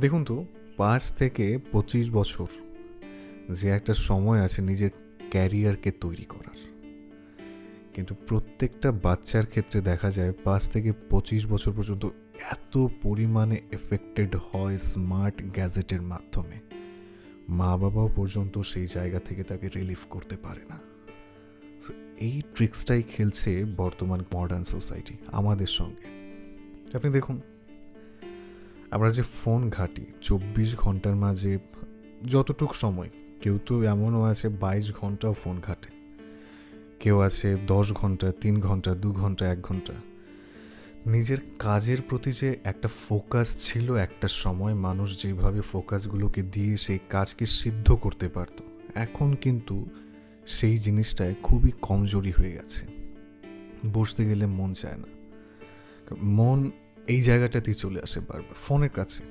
দেখুন তো, 5 থেকে 25 বছর যে একটা সময় আছে নিজের ক্যারিয়ারকে তৈরি করার, কিন্তু প্রত্যেকটা বাচ্চার ক্ষেত্রে দেখা যায় 5 থেকে 25 বছর পর্যন্ত এত পরিমাণে এফেক্টেড হয় স্মার্ট গ্যাজেটের মাধ্যমে, মা বাবাও পর্যন্ত সেই জায়গা থেকে তাকে রিলিভ করতে পারে না। সো এই ট্রিক্সটাই খেলছে বর্তমান মডার্ন সোসাইটি আমাদের সঙ্গে। আপনি দেখুন, আমরা যে ফোন ঘাঁটি 24 ঘন্টার মাঝে যতটুক সময়, কেউ তো এমনও আছে 22 ঘন্টাও ফোন ঘাঁটে, কেউ আছে 10 ঘন্টা, 3 ঘন্টা, 2 ঘন্টা, 1 ঘন্টা। নিজের কাজের প্রতি যে একটা ফোকাস ছিল একটা সময়, মানুষ যেভাবে ফোকাসগুলোকে দিয়ে সেই কাজকে সিদ্ধ করতে পারত, এখন কিন্তু সেই জিনিসটায় খুবই কমজোরি হয়ে গেছে। বসতে গেলে মন চায় না, মন এই জায়গাটাতেই চলে আসে বারবার ফোনের কাছে।